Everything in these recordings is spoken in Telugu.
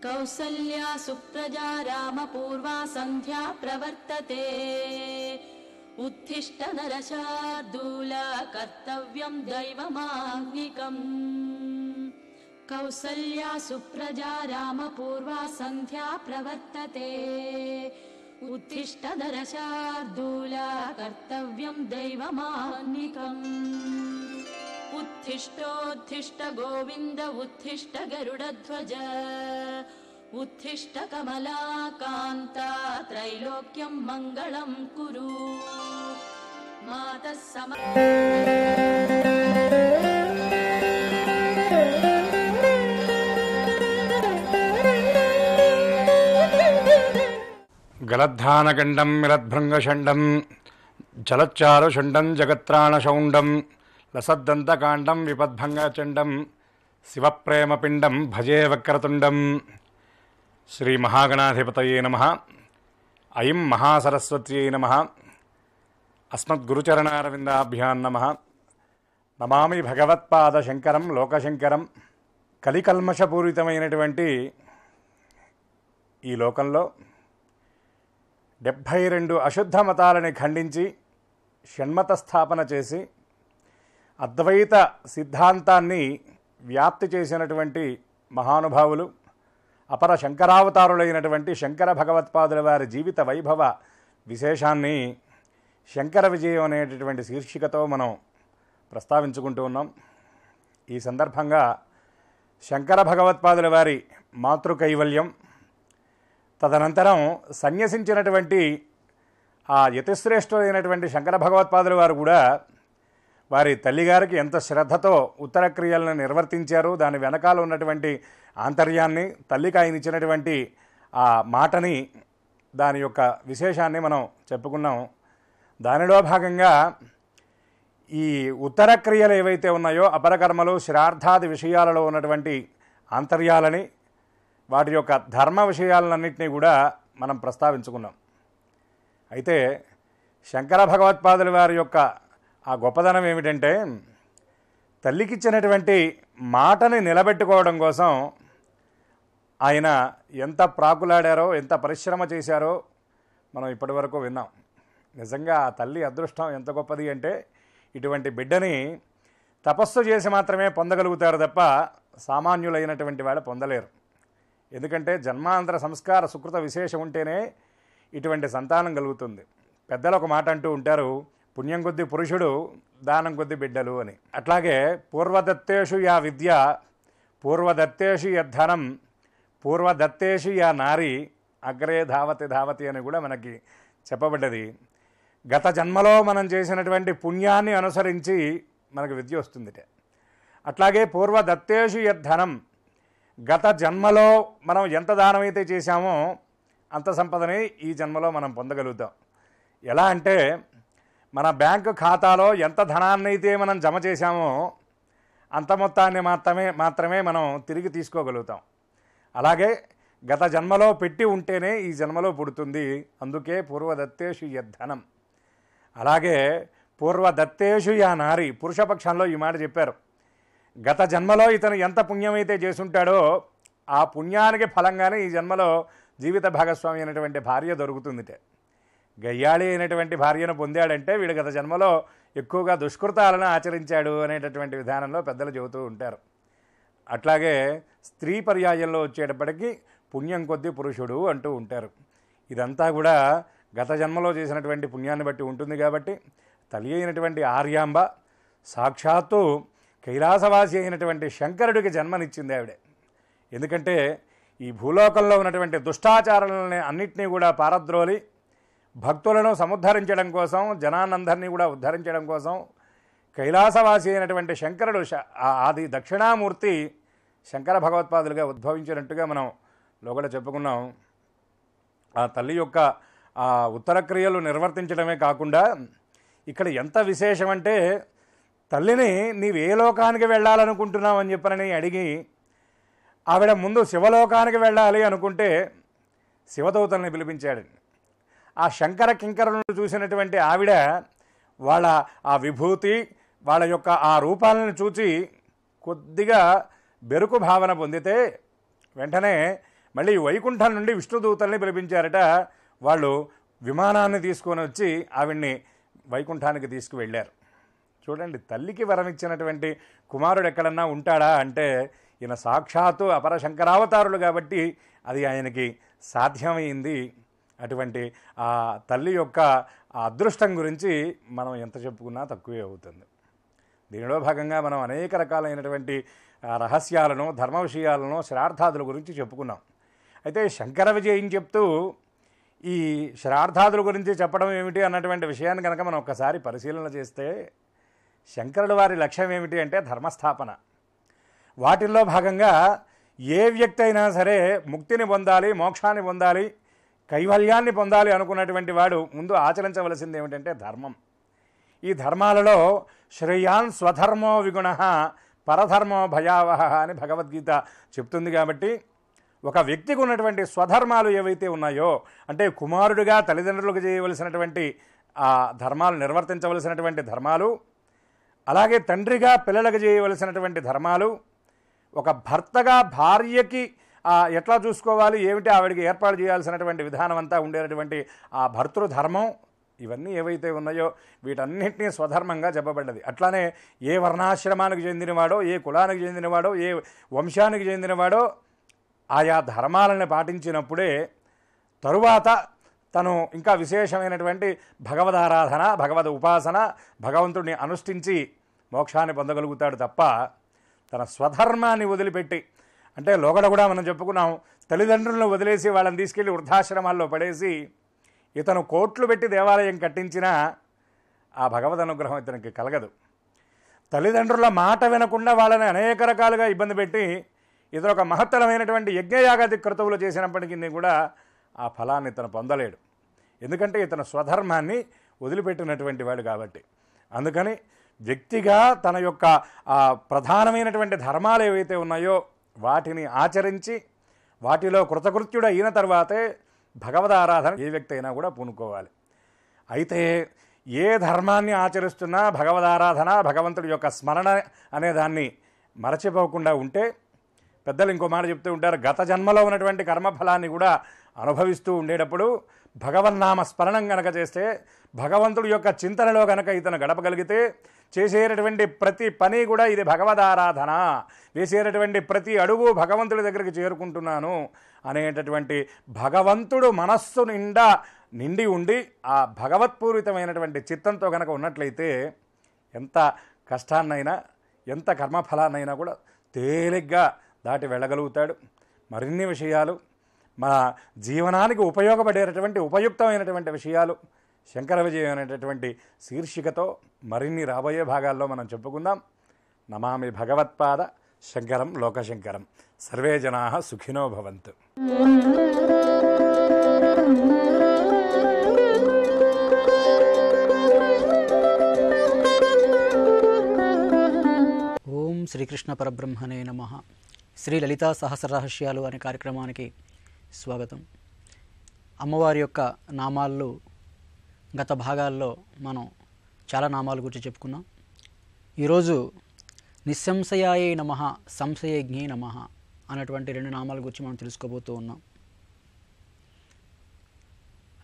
कौसल्या सुप्रजा रामपूर्वा सन्ध्या प्रवर्तते उत्तिष्ठ नरशार्दूल कर्तव्यं दैवमाह्निकम् कौसल्या सुप्रजा रामपूर्वा सन्ध्या प्रवर्तते उत्तिष्ठ नरशार्दूल कर्तव्यं दैवमाह्निकम् उत्तिष्ठोत्तिष्ठ गोविन्द उत्तिष्ठ गरुडध्वज उत्तिष्ठ कमलाकान्ता त्रैलोक्यं मङ्गलं कुरु मातः सम గలద్ధానగండం మిలద్భృంగషండం జలచ్చారుషండం జగత్రాణశౌండం లసద్దంతకాండం విపద్భంగచండం శివప్రేమపిండం భజే వక్రతుండం. శ్రీ మహాగణాధిపతయే నమః. ఐం మహాసరస్వత్యై నమః. అస్మద్గురుచరణారవిందాభ్యాం నమః. నమామి భగవత్పాదశంకరం లోకశంకరం. కలికల్మషపూరితమైనటువంటి ఈ లోకంలో 72 అశుద్ధ మతాలని ఖండించి షణ్మత స్థాపన చేసి అద్వైత సిద్ధాంతాన్ని వ్యాప్తి చేసినటువంటి మహానుభావులు అపర శంకరావతారులైనటువంటి శంకర భగవత్పాదుల వారి జీవిత వైభవ విశేషాన్ని శంకర విజయం అనేటటువంటి శీర్షికతో మనం ప్రస్తావించుకుంటూ ఉన్నాం. ఈ సందర్భంగా శంకర భగవత్పాదుల వారి మాతృకైవల్యం, తదనంతరం సన్యసించినటువంటి ఆ యతిశ్రేష్ఠులైనటువంటి శంకర భగవత్పాదుల వారు కూడా వారి తల్లిగారికి ఎంత శ్రద్ధతో ఉత్తర క్రియలను నిర్వర్తించారు, దాని వెనకాల ఉన్నటువంటి ఆంతర్యాన్ని, తల్లికి ఆయన ఇచ్చినటువంటి ఆ మాటని, దాని యొక్క విశేషాన్ని మనం చెప్పుకున్నాం. దానిలో భాగంగా ఈ ఉత్తర క్రియలు ఏవైతే ఉన్నాయో అపరకర్మలు, శ్రార్థాది విషయాలలో ఉన్నటువంటి ఆంతర్యాలని, వాటి యొక్క ధర్మ విషయాలన్నింటినీ కూడా మనం ప్రస్తావించుకున్నాం. అయితే శంకర భగవత్పాదుల వారి యొక్క ఆ గొప్పదనం ఏమిటంటే, తల్లికిచ్చినటువంటి మాటని నిలబెట్టుకోవడం కోసం ఆయన ఎంత ప్రాకులాడారో, ఎంత పరిశ్రమ చేశారో మనం ఇప్పటివరకు విన్నాం. నిజంగా ఆ తల్లి అదృష్టం ఎంత గొప్పది అంటే, ఇటువంటి బిడ్డని తపస్సు చేసి మాత్రమే పొందగలుగుతారు తప్ప సామాన్యులైనటువంటి వాళ్ళు పొందలేరు. ఎందుకంటే జన్మాంతర సంస్కార సుకృత విశేషం ఉంటేనే ఇటువంటి సంతానం కలుగుతుంది. పెద్దలు ఒక మాట అంటూ ఉంటారు, పుణ్యం కొద్ది పురుషుడు, దానం కొద్ది బిడ్డలు అని. అట్లాగే పూర్వదత్తేషు యా విద్య, పూర్వదత్తేషు యద్ధనం, పూర్వదత్తేషు యా నారి, అగ్రే ధావతి ధావతి అని కూడా మనకి చెప్పబడ్డది. గత జన్మలో మనం చేసినటువంటి పుణ్యాన్ని అనుసరించి మనకు విద్య వస్తుంది. అట్లాగే పూర్వదత్తేషు యద్ధనం, గత జన్మలో మనం ఎంత దానం అయితే చేశామో అంత సంపదని ఈ జన్మలో మనం పొందగలుగుతాం. ఎలా అంటే, మన బ్యాంకు ఖాతాలో ఎంత ధనాన్ని అయితే మనం జమ చేశామో అంత మొత్తాన్ని మాత్రమే మనం తిరిగి తీసుకోగలుగుతాం. అలాగే గత జన్మలో పెట్టి ఉంటేనే ఈ జన్మలో పుడుతుంది. అందుకే పూర్వదత్తేషు యద్ధనం. అలాగే పూర్వదత్తేషు యా నారి, పురుషపక్షంలో ఈ మాట చెప్పారు. గత జన్మలో ఇతను ఎంత పుణ్యమైతే చేసుంటాడో ఆ పుణ్యానికి ఫలంగానే ఈ జన్మలో జీవిత భాగస్వామి అయినటువంటి భార్య దొరుకుతుందిట. గయ్యాళి అయినటువంటి భార్యను పొందాడంటే వీడు గత జన్మలో ఎక్కువగా దుష్కృతాలను ఆచరించాడు అనేటటువంటి విధానంలో పెద్దలు చెబుతూ ఉంటారు. అట్లాగే స్త్రీ పర్యాయంలో వచ్చేటప్పటికీ పుణ్యం కొద్ది పురుషుడు అంటూ ఉంటారు. ఇదంతా కూడా గత జన్మలో చేసినటువంటి పుణ్యాన్ని బట్టి ఉంటుంది. కాబట్టి తల్లి అయినటువంటి ఆర్యాంబ సాక్షాత్తు కైలాసవాసి అయినటువంటి శంకరుడికి జన్మనిచ్చింది ఆవిడే. ఎందుకంటే ఈ భూలోకంలో ఉన్నటువంటి దుష్టాచారాలని అన్నింటినీ కూడా పారద్రోలి భక్తులను సముద్ధరించడం కోసం, జనానందరినీ కూడా ఉద్ధరించడం కోసం కైలాసవాసి అయినటువంటి శంకరుడు ఆది దక్షిణామూర్తి శంకర భగవత్పాదులుగా ఉద్భవించినట్టుగా మనం లోగడ చెప్పుకున్నాం. ఆ తల్లి యొక్క ఆ ఉత్తర క్రియలు నిర్వర్తించడమే కాకుండా ఇక్కడ ఎంత విశేషమంటే, తల్లిని నీవు ఏ లోకానికి వెళ్ళాలనుకుంటున్నావు అని చెప్పనని అడిగి ఆవిడ ముందు శివలోకానికి వెళ్ళాలి అనుకుంటే శివదూతల్ని పిలిపించాడు. ఆ శంకర కింకరులను చూసినటువంటి ఆవిడ వాళ్ళ ఆ విభూతి, వాళ్ళ యొక్క ఆ రూపాలను చూచి కొద్దిగా బెరుకు భావన పొందితే వెంటనే మళ్ళీ వైకుంఠం నుండి విష్ణుదూతల్ని పిలిపించారట. వాళ్ళు విమానాన్ని తీసుకొని వచ్చి ఆవిడ్ని వైకుంఠానికి తీసుకువెళ్ళారు. చూడండి, తల్లికి వరం ఇచ్చినటువంటి కుమారుడు ఎక్కడన్నా ఉంటాడా అంటే ఈయన సాక్షాత్తు అపర శంకరావతారులు కాబట్టి అది ఆయనకి సాధ్యమైంది. అటువంటి ఆ తల్లి యొక్క ఆ అదృష్టం గురించి మనం ఎంత చెప్పుకున్నా తక్కువే అవుతుంది. దీనిలో భాగంగా మనం అనేక రకాలైనటువంటి రహస్యాలను, ధర్మ విషయాలను, శ్రార్థాదుల గురించి చెప్పుకున్నాం. అయితే శంకర విజయం చెప్తూ ఈ శ్రార్థాదుల గురించి చెప్పడం ఏమిటి అన్నటువంటి విషయాన్ని కనుక మనం ఒక్కసారి పరిశీలన చేస్తే శంకరుల వారి లక్ష్యం ఏమిటి అంటే ధర్మస్థాపన. వాటిల్లో భాగంగా ఏ వ్యక్తి అయినా సరే ముక్తిని పొందాలి, మోక్షాన్ని పొందాలి, కైవల్యాన్ని పొందాలి అనుకున్నటువంటి వాడు ముందు ఆచరించవలసింది ఏమిటంటే ధర్మం. ఈ ధర్మాలలో శ్రేయాన్ స్వధర్మో విగుణ పరధర్మో భయావహ అని భగవద్గీత చెప్తుంది. కాబట్టి ఒక వ్యక్తికి ఉన్నటువంటి స్వధర్మాలు ఏవైతే ఉన్నాయో అంటే కుమారుడిగా తల్లిదండ్రులకు చేయవలసినటువంటి ఆ ధర్మాలు, నిర్వర్తించవలసినటువంటి ధర్మాలు, అలాగే తండ్రిగా పిల్లలకు చేయవలసినటువంటి ధర్మాలు, ఒక భర్తగా భార్యకి ఎట్లా చూసుకోవాలి, ఏమిటి ఆవిడికి ఏర్పాటు చేయాల్సినటువంటి విధానం అంతా ఉండేటటువంటి ఆ భర్తృధర్మం, ఇవన్నీ ఏవైతే ఉన్నాయో వీటన్నింటినీ స్వధర్మంగా చెప్పబడ్డది. అట్లానే ఏ వర్ణాశ్రమానికి చెందినవాడో, ఏ కులానికి చెందినవాడో, ఏ వంశానికి చెందినవాడో ఆయా ధర్మాలను పాటించినప్పుడే తరువాత తను ఇంకా విశేషమైనటువంటి భగవదారాధన, భగవద్ ఉపాసన, భగవంతుడిని అనుష్ఠించి మోక్షాన్ని పొందగలుగుతాడు తప్ప తన స్వధర్మాన్ని వదిలిపెట్టి, అంటే లోగడ కూడా మనం చెప్పుకున్నాం, తల్లిదండ్రులను వదిలేసి వాళ్ళని తీసుకెళ్ళి వృద్ధాశ్రమాల్లో పడేసి ఇతను కోట్లు పెట్టి దేవాలయం కట్టించినా ఆ భగవద్ అనుగ్రహం ఇతనికి కలగదు. తల్లిదండ్రుల మాట వినకుండా వాళ్ళని అనేక రకాలుగా ఇబ్బంది పెట్టి ఇతను ఒక మహత్తరమైనటువంటి యజ్ఞయాగాది క్రతువులు చేసినప్పటికీ కూడా ఆ ఫలాన్ని ఇతను పొందలేడు. ఎందుకంటే ఇతను స్వధర్మాన్ని వదిలిపెట్టినటువంటి వాడు కాబట్టి. అందుకని వ్యక్తిగా తన యొక్క ప్రధానమైనటువంటి ధర్మాలు ఏవైతే ఉన్నాయో వాటిని ఆచరించి వాటిలో కృతకృత్యుడు అయిన తర్వాతే భగవదారాధన ఏ వ్యక్తి అయినా కూడా పూనుకోవాలి. అయితే ఏ ధర్మాన్ని ఆచరిస్తున్నా భగవదారాధన, భగవంతుడి యొక్క స్మరణ అనే దాన్ని మరచిపోకుండా ఉంటే, పెద్దలు ఇంకో మాట చెప్తూ ఉంటారు, గత జన్మలో ఉన్నటువంటి కర్మఫలాన్ని కూడా అనుభవిస్తూ ఉండేటప్పుడు భగవన్నామ స్మరణం కనుక చేస్తే, భగవంతుడి యొక్క చింతనలో కనుక ఇతను గడపగలిగితే చేసేటటువంటి ప్రతి పని కూడా ఇది భగవదారాధన, వేసేటటువంటి ప్రతి అడుగు భగవంతుడి దగ్గరికి చేరుకుంటున్నాను అనేటటువంటి భగవంతుడు మనస్సు నిండా నిండి ఉండి ఆ భగవత్పూరితమైనటువంటి చిత్తంతో కనుక ఉన్నట్లయితే ఎంత కష్టాన్నైనా, ఎంత కర్మఫలాన్నైనా కూడా తేలిగ్గా దాటి వెళ్ళగలుగుతాడు. మరిన్ని విషయాలు, మన జీవనానికి ఉపయోగపడేటటువంటి ఉపయుక్తమైనటువంటి విషయాలు శంకర విజయం అనేటటువంటి శీర్షికతో మరిన్ని రాబోయే భాగాల్లో మనం చెప్పుకుందాం. నమామి భగవత్పాద శంకరం లోకశంకరం. సర్వే జనాః సుఖినో భవంతు. ఓం శ్రీకృష్ణ పరబ్రహ్మణే నమః. శ్రీ లలితా సహస్రరహస్యాలు అనే కార్యక్రమానికి స్వాగతం. అమ్మవారి యొక్క నామాల్లో గత భాగాల్లో మనం చాలా నామాల గురించి చెప్పుకున్నాం. ఈరోజు నిస్సంశయాయ నమః, సంశయజ్ఞే నమః అన్నటువంటి రెండు నామాల గురించి మనం తెలుసుకోబోతూ ఉన్నాం.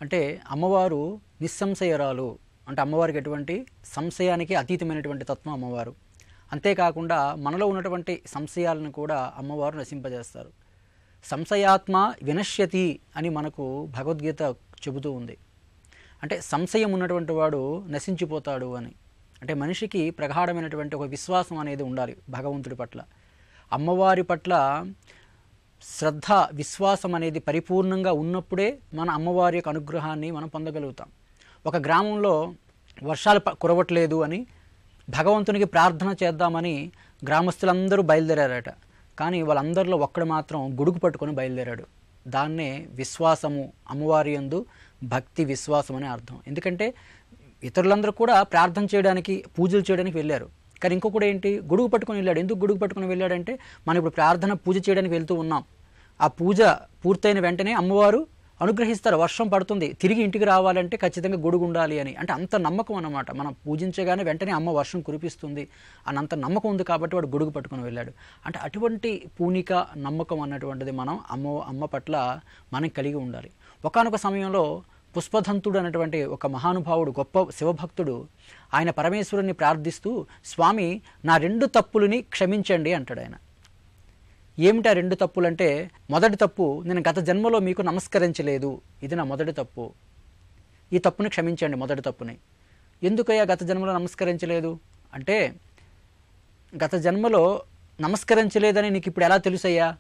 అంటే అమ్మవారు నిస్సంశయరాలు, అంటే అమ్మవారికి ఎటువంటి సంశయానికి అతీతమైనటువంటి తత్వం అమ్మవారు. అంతేకాకుండా మనలో ఉన్నటువంటి సంశయాలను కూడా అమ్మవారు నశింపజేస్తారు. సంశయాత్మ వినశ్యతి అని మనకు భగవద్గీత చెబుతూ ఉంది. అంటే సంశయం ఉన్నటువంటి వాడు నశించిపోతాడు అని. అంటే మనిషికి ప్రగాఢమైనటువంటి ఒక విశ్వాసం అనేది ఉండాలి భగవంతుడి పట్ల. అమ్మవారి పట్ల శ్రద్ధ, విశ్వాసం అనేది పరిపూర్ణంగా ఉన్నప్పుడే మన అమ్మవారి యొక్క అనుగ్రహాన్ని మనం పొందగలుగుతాం. ఒక గ్రామంలో వర్షాలు కురవట్లేదు అని భగవంతునికి ప్రార్థన చేద్దామని గ్రామస్తులందరూ బయలుదేరారట. కానీ వాళ్ళందరిలో ఒక్కడు మాత్రం గొడుగు పట్టుకొని బయలుదేరాడు. దాన్నే విశ్వాసము, అమ్మవారి యందు భక్తి, విశ్వాసం అనే అర్థం. ఎందుకంటే ఇతరులందరూ కూడా ప్రార్థన చేయడానికి, పూజలు చేయడానికి వెళ్ళారు. కానీ ఇంకొకటి ఏంటి, గొడుగు పట్టుకొని వెళ్ళాడు. ఎందుకు గొడుగు పట్టుకొని వెళ్ళాడంటే, మనం ఇప్పుడు ప్రార్థన, పూజ చేయడానికి వెళ్తూ ఉన్నాం. ఆ పూజ పూర్తయిన వెంటనే అమ్మవారు అనుగ్రహిస్తారు, వర్షం పడుతుంది, తిరిగి ఇంటికి రావాలంటే ఖచ్చితంగా గొడుగు ఉండాలి అని. అంటే అంత నమ్మకం అన్నమాట. మనం పూజించగానే వెంటనే అమ్మ వర్షం కురిపిస్తుంది అని అంత నమ్మకం ఉంది కాబట్టి వాడు గొడుగు పట్టుకుని వెళ్ళాడు. అంటే అటువంటి పూనిక, నమ్మకం అన్నటువంటిది మనం అమ్మ పట్ల మనం కలిగి ఉండాలి. ఒకానొక సమయంలో పుష్పదంతుడు అనేటువంటి ఒక మహానుభావుడు, గొప్ప శివభక్తుడు, ఆయన పరమేశ్వరుని ప్రార్థిస్తూ, స్వామి నా 2 తప్పులని క్షమించండి అంటాడు ఆయన. ఏమిటా 2 తప్పులంటే, మొదటి తప్పు, నేను గత జన్మలో మీకు నమస్కరించలేదు, ఇది నా మొదటి తప్పు, ఈ తప్పుని క్షమించండి, మొదటి తప్పుని. ఎందుకయ్యా గత జన్మలో నమస్కరించలేదు అంటే, గత జన్మలో నమస్కరించలేదని నీకు ఇప్పుడు ఎలా తెలుసయ్యా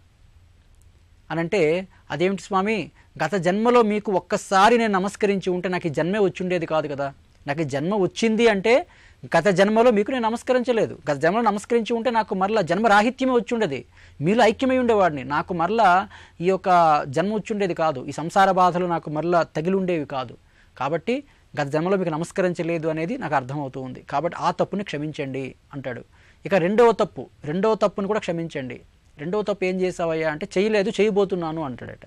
అని అంటే, అదేమిటి స్వామి, గత జన్మలో మీకు ఒక్కసారి నేను నమస్కరించి ఉంటే నాకు ఈ జన్మే వచ్చుండేది కాదు కదా. నాకు ఈ జన్మ వచ్చింది అంటే గత జన్మలో మీకు నేను నమస్కరించలేదు. గత జన్మలో నమస్కరించి ఉంటే నాకు మరలా జన్మరాహిత్యమే వచ్చి ఉండేది, మీలో ఐక్యమై ఉండేవాడిని, నాకు మరలా ఈ యొక్క జన్మ వచ్చి ఉండేది కాదు, ఈ సంసార బాధలు నాకు మరలా తగిలి ఉండేవి కాదు. కాబట్టి గత జన్మలో మీకు నమస్కరించలేదు అనేది నాకు అర్థమవుతూ ఉంది, కాబట్టి ఆ తప్పుని క్షమించండి అంటాడు. ఇక రెండవ తప్పుని కూడా క్షమించండి. రెండవ తప్పు ఏం చేసావయ్యా అంటే, చేయలేదు, చేయబోతున్నాను అంటాడట.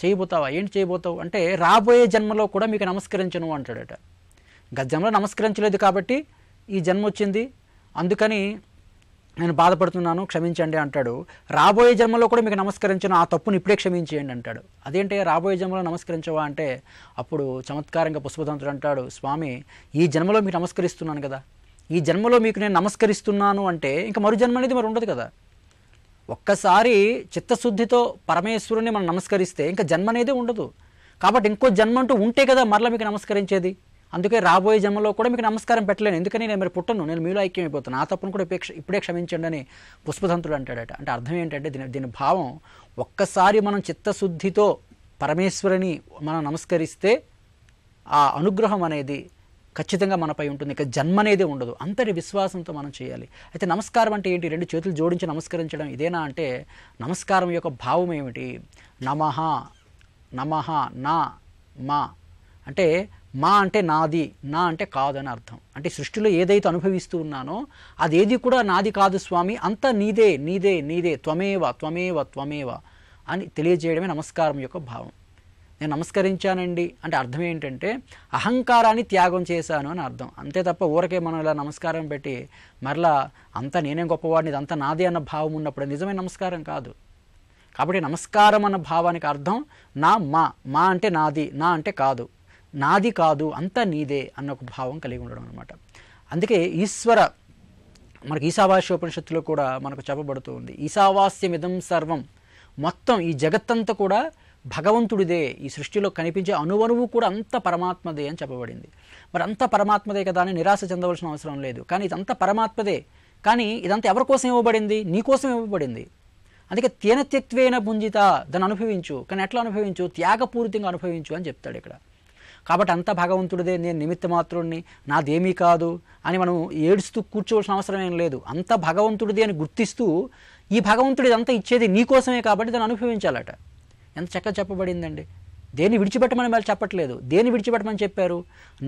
చేయబోతావా, ఏంటి చేయబోతావు అంటే, రాబోయే జన్మలో కూడా మీకు నమస్కరించను అంటాడట. గత జన్మలో నమస్కరించలేదు కాబట్టి ఈ జన్మ వచ్చింది, అందుకని నేను బాధపడుతున్నాను, క్షమించండి అంటాడు. రాబోయే జన్మలో కూడా మీకు నమస్కరించను, ఆ తప్పుని ఇప్పుడే క్షమించేయండి అంటాడు. అదేంటే రాబోయే జన్మలో నమస్కరించవా అంటే, అప్పుడు చమత్కారంగా పుష్పదంతుడు అంటాడు, స్వామి ఈ జన్మలో మీకు నమస్కరిస్తున్నాను కదా, ఈ జన్మలో మీకు నేను నమస్కరిస్తున్నాను అంటే ఇంకా మరు జన్మ అనేది మరి ఉండదు కదా. ఒక్కసారి చిత్తశుద్ధితో పరమేశ్వరుని మనం నమస్కరిస్తే ఇంకా జన్మ అనేదే ఉండదు. కాబట్టి ఇంకో జన్మ అంటూ ఉంటే కదా మరలా మీకు నమస్కరించేది. అందుకే రాబోయే జన్మలో కూడా మీకు నమస్కారం పెట్టలేను, ఎందుకని నేను మరి పుట్టను, నేను మీలో ఐక్యమైపోతాను, ఆ తప్పును కూడా ఇప్పుడే క్షమించండి అని పుష్పదంతుడు అంటాడట. అంటే అర్థం ఏంటంటే, దీని భావం, ఒక్కసారి మనం చిత్తశుద్ధితో పరమేశ్వరుని మనం నమస్కరిస్తే ఆ అనుగ్రహం అనేది ఖచ్చితంగా మనపై ఉంటుంది, ఇక జన్మ అనేది ఉండదు. అంతటి విశ్వాసంతో మనం చేయాలి. అయితే నమస్కారం అంటే ఏంటి? 2 చేతులు జోడించి నమస్కరించడం ఇదేనా అంటే, నమస్కారం యొక్క భావం ఏమిటి? నమః, నమః, నా, మా అంటే, మా అంటే నాది, నా అంటే కాదు అని అర్థం. అంటే సృష్టిలో ఏదైతే అనుభవిస్తూ ఉన్నానో అదేది కూడా నాది కాదు స్వామి, అంతా నీదే, నీదే, నీదే, త్వమేవ, త్వమేవ, త్వమేవ అని తెలియజేయడమే నమస్కారం యొక్క భావం. నేను నమస్కరించానండి అంటే అర్థం ఏంటంటే, అహంకారాన్ని త్యాగం చేశాను అని అర్థం. అంతే తప్ప ఊరకే మనం ఇలా నమస్కారం పెట్టి మరలా అంతా నేనే గొప్పవాడిని, ఇదంతా నాదే అన్న భావం ఉన్నప్పుడు నిజమైన నమస్కారం కాదు. కాబట్టి నమస్కారం అన్న భావానికి అర్థం నా, మా అంటే నాది, నా అంటే కాదు, నాది కాదు, అంతా నీదే అన్న ఒక భావం కలిగి ఉండడం అనమాట. అందుకే మనకి ఈశావాస్యోపనిషత్తులో కూడా మనకు చెప్పబడుతూ ఉంది, ఈశావాస్యమిదం సర్వం, మొత్తం ఈ జగత్తంతా కూడా భగవంతుడిదే, ఈ సృష్టిలో కనిపించే అణువణువు కూడా అంత పరమాత్మదే అని చెప్పబడింది. మరి అంత పరమాత్మదే కదా అని నిరాశ చెందవలసిన అవసరం లేదు. కానీ ఇదంతా పరమాత్మదే, కానీ ఇదంతా ఎవరి కోసం ఇవ్వబడింది? నీ కోసం ఇవ్వబడింది. అందుకే తేన త్యక్త్వేన భుంజిత, దాన్ని అనుభవించు, కానీ ఎట్లా అనుభవించు? త్యాగపూరితంగా అనుభవించు అని చెప్తాడు ఇక్కడ. కాబట్టి అంతా భగవంతుడిదే, నేను నిమిత్త మాత్రుడిని, నాదేమీ కాదు అని మనం ఏడుస్తూ కూర్చోవలసిన అవసరం ఏం లేదు. అంతా భగవంతుడిది అని గుర్తిస్తూ, ఈ భగవంతుడి అంతా ఇచ్చేది నీకోసమే కాబట్టి దాన్ని అనుభవించాలట. ఎంత చక్కగా చెప్పబడిందండి. దేన్ని విడిచిపెట్టమని వాళ్ళు చెప్పట్లేదు, దేన్ని విడిచిపెట్టమని చెప్పారు?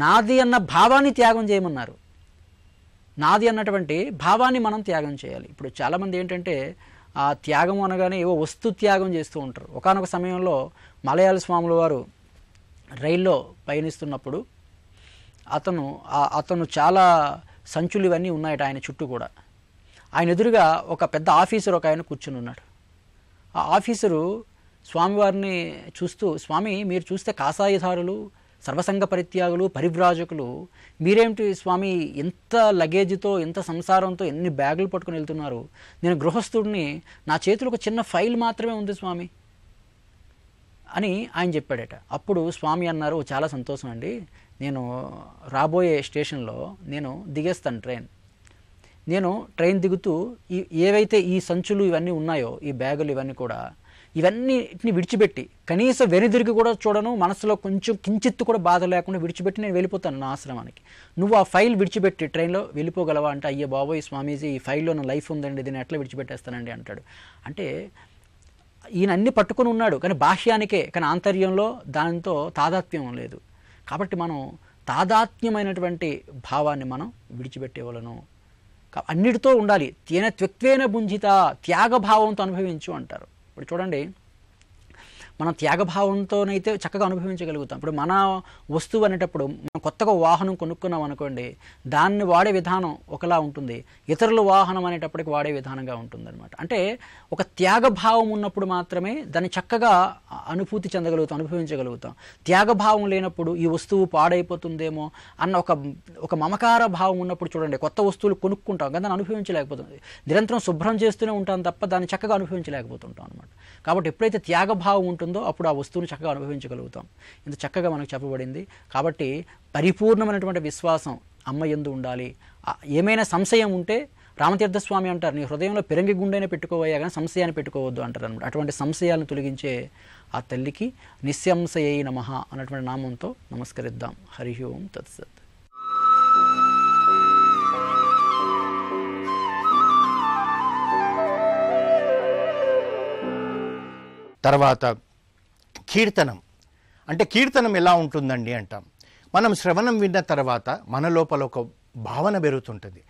నాది అన్న భావాన్ని త్యాగం చేయమన్నారు. నాది అన్నటువంటి భావాన్ని మనం త్యాగం చేయాలి. ఇప్పుడు చాలామంది ఏంటంటే, ఆ త్యాగం అనగానే ఏవో వస్తు త్యాగం చేస్తూ ఉంటారు. ఒకానొక సమయంలో మలయాళ స్వాముల వారు రైల్లో పయనిస్తున్నప్పుడు అతను చాలా సంచులు ఇవన్నీ ఉన్నాయట ఆయన చుట్టూ కూడా. ఆయన ఎదురుగా ఒక పెద్ద ఆఫీసర్ ఒక ఆయన కూర్చుని ఉన్నాడు. ఆ ఆఫీసరు స్వామివారిని చూస్తూ, స్వామి మీరు చూస్తే కాషాయధారులు, సర్వసంగ పరిత్యాగులు, పరివ్రాజకులు, మీరేమిటి స్వామి ఎంత లగేజ్తో, ఎంత సంసారంతో, ఎన్ని బ్యాగులు పట్టుకుని వెళ్తున్నారు? నేను గృహస్థుడిని, నా చేతిలో ఒక చిన్న ఫైల్ మాత్రమే ఉంది స్వామి అని ఆయన చెప్పాడట. అప్పుడు స్వామి అన్నారు, చాలా సంతోషం అండి, నేను రాబోయే స్టేషన్లో నేను దిగేస్తాను నేను ట్రైన్ దిగుతూ ఏవైతే ఈ సంచులు ఇవన్నీ ఉన్నాయో, ఈ బ్యాగులు ఇవన్నీ కూడా, ఇవన్నిటిని విడిచిపెట్టి, కనీసం వెనుదిరిగి కూడా చూడను, మనసులో కొంచెం కించిత్తు కూడా బాధ లేకుండా విడిచిపెట్టి నేను వెళ్ళిపోతాను నా ఆశ్రమానికి. నువ్వు ఆ ఫైల్ విడిచిపెట్టి ట్రైన్లో వెళ్ళిపోగలవా అంటే, అయ్యే బాబోయ్ స్వామీజీ, ఈ ఫైల్లో నా లైఫ్ ఉందండి, దీన్ని ఎట్లా విడిచిపెట్టేస్తానండి అంటాడు. అంటే ఈయన అన్ని పట్టుకొని ఉన్నాడు, కానీ బాహ్యానికే, కానీ ఆంతర్యంలో దానితో తాదాత్మ్యం లేదు. కాబట్టి మనం తాదాత్మ్యమైనటువంటి భావాన్ని మనం విడిచిపెట్టేవలను, అన్నిటితో ఉండాలి. తేన త్యక్త్వేన భుంజిత, త్యాగభావంతో అనుభవించు అంటారు. ఇప్పుడు చూడండి, మనం త్యాగభావంతోనైతే చక్కగా అనుభవించగలుగుతాం. ఇప్పుడు మన వస్తువు అనేటప్పుడు మనం కొత్తగా వాహనం కొనుక్కున్నాం అనుకోండి, దాన్ని వాడే విధానం ఒకలా ఉంటుంది, ఇతరుల వాహనం అనేటప్పటికి వాడే విధానంగా ఉంటుందన్నమాట. అంటే ఒక త్యాగభావం ఉన్నప్పుడు మాత్రమే దాన్ని చక్కగా అనుభూతి చెందగలుగుతాం, అనుభవించగలుగుతాం. త్యాగభావం లేనప్పుడు ఈ వస్తువు పాడైపోతుందేమో అన్న ఒక మమకార భావం ఉన్నప్పుడు చూడండి, కొత్త వస్తువులు కొనుక్కుంటాం కానీ దాన్ని అనుభవించలేకపోతుంది. నిరంతరం శుభ్రం చేస్తూనే ఉంటాం తప్ప దాన్ని చక్కగా అనుభవించలేకపోతుంటాం అనమాట. కాబట్టి ఎప్పుడైతే త్యాగభావం ఉంటుందో అప్పుడు ఆ వస్తువుని చక్కగా అనుభవించగలుగుతాం. ఇంత చక్కగా మనకు చెప్పబడింది. కాబట్టి పరిపూర్ణమైనటువంటి విశ్వాసం అమ్మ యందు ఉండాలి. ఏమైనా సంశయం ఉంటే రామతీర్థస్వామి అంటారు, నీ హృదయంలో పెరంగి గుండెనే పెట్టుకోవయ్యా కానీ సంశయాన్ని పెట్టుకోవద్దు అంటారు అనమాట. అటువంటి సంశయాలను తొలగించే ఆ తల్లికి నిస్సంశయై నమః అన్నటువంటి నామంతో నమస్కరిద్దాం. హరి ఓం తత్సత్. తర్వాత కీర్తనం. అంటే కీర్తనం ఎలా ఉంటుందండి అంటాం. మనం శ్రవణం విన్న తర్వాత మన లోపల ఒక భావన పెరుగుతుంటుంది.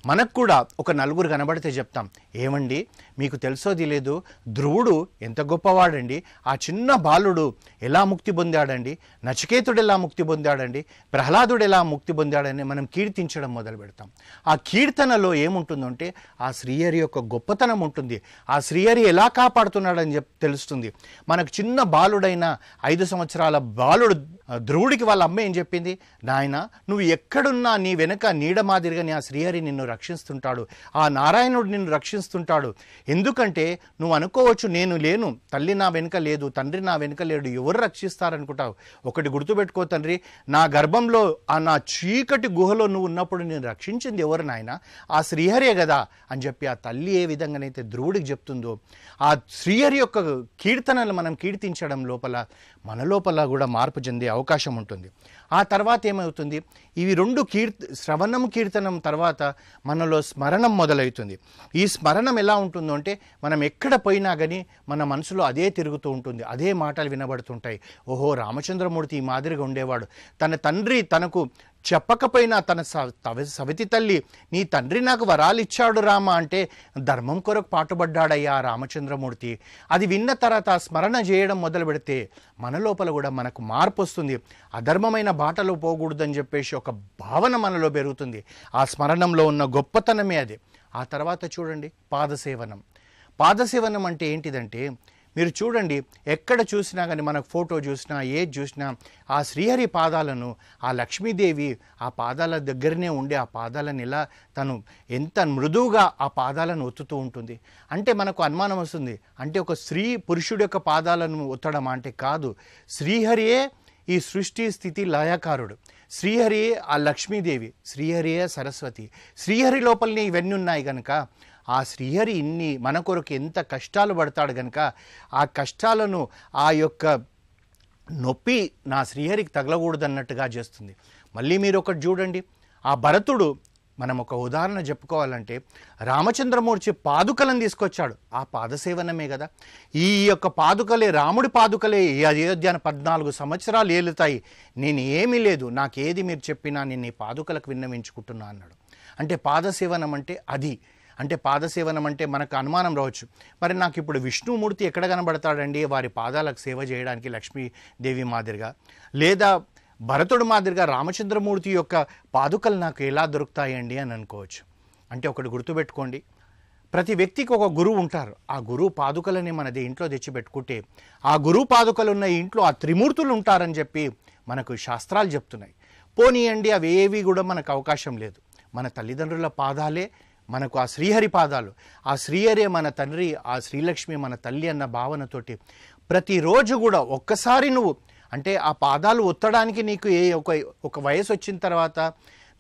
మనకు కూడా ఒక నలుగురు కనబడితే చెప్తాం, ఏమండి మీకు తెలుసోది లేదు, ధ్రువుడు ఎంత గొప్పవాడండి, ఆ చిన్న బాలుడు ఎలా ముక్తి పొందాడండి, నచికేతుడు ఎలా ముక్తి పొందాడండి, ప్రహ్లాదుడు ఎలా ముక్తి పొందాడని మనం కీర్తించడం మొదలు పెడతాం. ఆ కీర్తనలో ఏముంటుందంటే ఆ శ్రీహరి యొక్క గొప్పతనం ఉంటుంది. ఆ శ్రీహరి ఎలా కాపాడుతున్నాడని తెలుస్తుంది. మనకు చిన్న బాలుడైన 5 సంవత్సరాల బాలుడు ధ్రువుడికి వాళ్ళ అమ్మ ఏం చెప్పింది, నాయన నువ్వు ఎక్కడున్నా నీ వెనక నీడ మాదిరిగా ఆ శ్రీహరి నిన్ను రక్షిస్తుంటాడు, ఆ నారాయణుడు నిన్ను రక్షిస్తుంటాడు. ఎందుకంటే నువ్వు అనుకోవచ్చు నేను లేను, తల్లి నా వెనుక లేదు, తండ్రి నా వెనుక లేడు, ఎవరు రక్షిస్తారనుకుంటావు. ఒకటి గుర్తుపెట్టుకో తండ్రి, నా గర్భంలో ఆ నా చీకటి గుహలో నువ్వు ఉన్నప్పుడు నేను రక్షించింది ఎవరు నాయన, ఆ శ్రీహరే కదా అని చెప్పి ఆ తల్లి ఏ విధంగానైతే ధ్రువుడికి చెప్తుందో, ఆ శ్రీహరి యొక్క కీర్తనలు మనం కీర్తించడం లోపల మన లోపల కూడా మార్పు చెందే అవకాశం ఉంటుంది. ఆ తర్వాత ఏమవుతుంది, ఇవి 2 శ్రవణం కీర్తనం తర్వాత మనలో స్మరణం మొదలవుతుంది. ఈ స్మరణం ఎలా ఉంటుందో అంటే మనం ఎక్కడ పోయినా కానీ మన మనసులో అదే తిరుగుతూ ఉంటుంది, అదే మాటలు వినబడుతుంటాయి. ఓహో రామచంద్రమూర్తి ఈ మాదిరిగా ఉండేవాడు, తన తండ్రి తనకు చెప్పకపోయినా తన సవితి తల్లి నీ తండ్రి నాకు వరాలు ఇచ్చాడు రామ అంటే ధర్మం కొరకు పాటుపడ్డాడయ్యా రామచంద్రమూర్తి. అది విన్న తర్వాత స్మరణ చేయడం మొదలు పెడితే మన లోపల కూడా మనకు మార్పు వస్తుంది. అధర్మమైన బాటలో పోకూడదని చెప్పేసి ఒక భావన మనలో పెరుగుతుంది. ఆ స్మరణంలో ఉన్న గొప్పతనమే అది. ఆ తర్వాత చూడండి పాదసేవనం. పాదసేవనం అంటే ఏంటిదంటే మీరు చూడండి, ఎక్కడ చూసినా కానీ మనకు ఫోటో చూసినా ఏది చూసినా ఆ శ్రీహరి పాదాలను, ఆ లక్ష్మీదేవి ఆ పాదాల దగ్గరనే ఉండి ఆ పాదాలను ఎలా తను ఎంత మృదువుగా ఆ పాదాలను ఒత్తుతూ ఉంటుంది. అంటే మనకు అనుమానం వస్తుంది, అంటే ఒక స్త్రీ పురుషుడి యొక్క పాదాలను ఒత్తడం అంటే కాదు, శ్రీహరియే ఈ సృష్టి స్థితి లయకారుడు, శ్రీహరియే ఆ లక్ష్మీదేవి, శ్రీహరియే సరస్వతి, శ్రీహరి లోపలనే ఇవన్నీ ఉన్నాయి కనుక ఆ శ్రీహరి ఇన్ని మన కొరకు ఎంత కష్టాలు పడతాడు కనుక ఆ కష్టాలను ఆ యొక్క నొప్పి నా శ్రీహరికి తగలకూడదన్నట్టుగా చేస్తుంది. మళ్ళీ మీరు ఒకటి చూడండి, ఆ భరతుడు మనం ఒక ఉదాహరణ చెప్పుకోవాలంటే రామచంద్రమూర్తి పాదుకలను తీసుకొచ్చాడు, ఆ పాదసేవనమే కదా. ఈ యొక్క పాదుకలే రాముడి పాదుకలే ఈ అయోధ్యను 14 సంవత్సరాలు ఏలుతాయి, నేను ఏమీ లేదు, నాకేది మీరు చెప్పినా నేను ఈ పాదుకలకు విన్నవించుకుంటున్నా అన్నాడు. అంటే పాదసేవనం అంటే అది. అంటే పాదసేవనం అంటే మనకు అనుమానం రావచ్చు, మరి నాకు ఇప్పుడు విష్ణుమూర్తి ఎక్కడ కనబడతాడండి వారి పాదాలకు సేవ చేయడానికి లక్ష్మీదేవి మాదిరిగా, లేదా భరతుడు మాదిరిగా రామచంద్రమూర్తి యొక్క పాదుకలు నాకు ఎలా దొరుకుతాయండి అని అనుకోవచ్చు. అంటే ఒకటి గుర్తుపెట్టుకోండి, ప్రతి వ్యక్తికి ఒక గురువు ఉంటారు. ఆ గురువు పాదుకలని మనది ఇంట్లో తెచ్చిపెట్టుకుంటే ఆ గురువు పాదుకలు ఉన్న ఇంట్లో ఆ త్రిమూర్తులు ఉంటారని చెప్పి మనకు శాస్త్రాలు చెప్తున్నాయి. పోనీయండి అవి ఏవి కూడా మనకు అవకాశం లేదు, మన తల్లిదండ్రుల పాదాలే మనకు ఆ శ్రీహరి పాదాలు, ఆ శ్రీహరే మన తండ్రి, ఆ శ్రీలక్ష్మి మన తల్లి అన్న భావనతోటి ప్రతిరోజు కూడా ఒక్కసారి నువ్వు అంటే ఆ పాదాలు ఒత్తడానికి నీకు ఒక వయసు వచ్చిన తర్వాత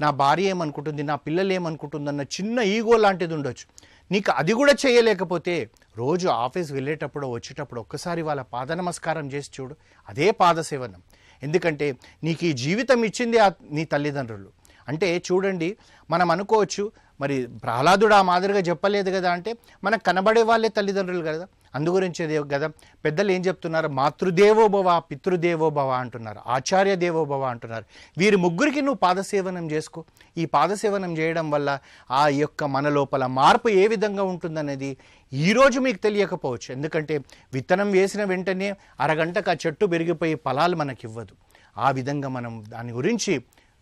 నా భార్య ఏమనుకుంటుంది, నా పిల్లలు ఏమనుకుంటుంది అన్న చిన్న ఈగో లాంటిది ఉండొచ్చు. నీకు అది కూడా చేయలేకపోతే రోజు ఆఫీస్ వెళ్ళేటప్పుడు వచ్చేటప్పుడు ఒక్కసారి వాళ్ళ పాద నమస్కారం చేసి చూడు, అదే పాదసేవనం. ఎందుకంటే నీకు ఈ జీవితం ఇచ్చింది నీ తల్లిదండ్రులు. అంటే చూడండి, మనం అనుకోవచ్చు మరి ప్రహ్లాదుడు ఆ మాదిరిగా చెప్పలేదు కదా అంటే మనకు కనబడే వాళ్ళే తల్లిదండ్రులు కదా. అందుగురించేదే కదా పెద్దలు ఏం చెప్తున్నారు, మాతృదేవోభవ పితృదేవోభవ అంటున్నారు, ఆచార్య దేవోభవ అంటున్నారు. వీరి ముగ్గురికి నువ్వు పాదసేవనం చేసుకో. ఈ పాదసేవనం చేయడం వల్ల ఆ యొక్క మన లోపల మార్పు ఏ విధంగా ఉంటుందనేది ఈరోజు మీకు తెలియకపోవచ్చు. ఎందుకంటే విత్తనం వేసిన వెంటనే అరగంటకు ఆ చెట్టు పెరిగిపోయి ఫలాలు మనకివ్వదు. ఆ విధంగా మనం దాని గురించి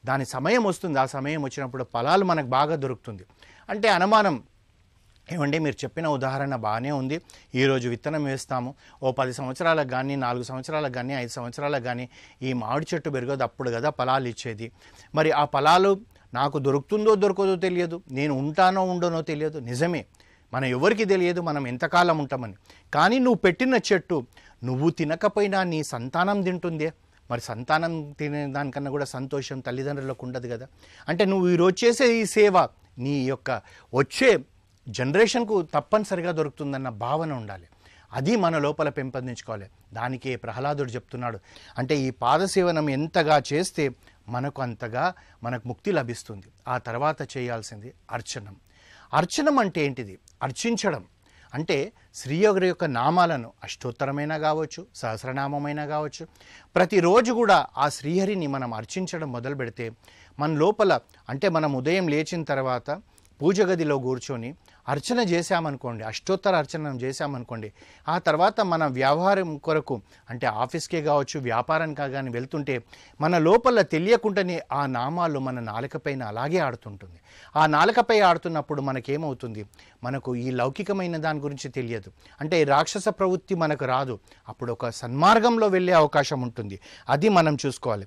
దాని సమయం వస్తుంది. ఆ సమయం వచ్చినప్పుడు ఫలాలు మనకు బాగా దొరుకుతుంది. అంటే అనుమానం ఏమండి, మీరు చెప్పిన ఉదాహరణ బాగానే ఉంది. ఈరోజు విత్తనం వేస్తాము, ఓ 10 సంవత్సరాలకు కానీ 4 సంవత్సరాలకు కానీ 5 సంవత్సరాలకు కానీ ఈ మామిడి చెట్టు పెరగదు, అప్పుడు కదా ఫలాలు ఇచ్చేది. మరి ఆ ఫలాలు నాకు దొరుకుతుందో దొరకదో తెలియదు, నేను ఉంటానో ఉండనో తెలియదు. నిజమే, మనం ఎవరికి తెలియదు మనం ఎంతకాలం ఉంటామని. కానీ నువ్వు పెట్టిన చెట్టు నువ్వు తినకపోయినా నీ సంతానం తింటుందే. మరి సంతానం తినే దానికన్నా కూడా సంతోషం తల్లిదండ్రులకు ఉండదు కదా. అంటే నువ్వు ఈరోజు చేసే ఈ సేవ నీ యొక్క వచ్చే జనరేషన్కు తప్పనిసరిగా దొరుకుతుందన్న భావన ఉండాలి. అది మన లోపల పెంపొందించుకోవాలి. దానికే ప్రహ్లాదుడు చెప్తున్నాడు, అంటే ఈ పాదసేవనం ఎంతగా చేస్తే మనకు అంతగా మనకు ముక్తి లభిస్తుంది. ఆ తర్వాత చేయాల్సింది అర్చనం. అర్చనం అంటే ఏంటిది? అర్చించడం అంటే శ్రీహరి యొక్క నామాలను అష్టోత్తరమైనా కావచ్చు, సహస్రనామమైనా కావచ్చు, ప్రతిరోజు కూడా ఆ శ్రీహరిని మనం అర్చించడం మొదలు పెడితే మన లోపల, అంటే మనం ఉదయం లేచిన తర్వాత పూజ గదిలో కూర్చొని అర్చన చేశామనుకోండి, అష్టోత్తర అర్చన చేశామనుకోండి, ఆ తర్వాత మన వ్యవహారం కొరకు అంటే ఆఫీస్కే కావచ్చు, వ్యాపారానికి కానీ వెళ్తుంటే మన లోపల తెలియకుండానే ఆ నామాలు మన నాలుకపైన అలాగే ఆడుతుంటుంది. ఆ నాలుకపై ఆడుతున్నప్పుడు మనకేమవుతుంది, మనకు ఈ లౌకికమైన దాని గురించి తెలియదు, అంటే ఈ రాక్షస ప్రవృత్తి మనకు రాదు. అప్పుడు ఒక సన్మార్గంలో వెళ్ళే అవకాశం ఉంటుంది. అది మనం చూసుకోవాలి.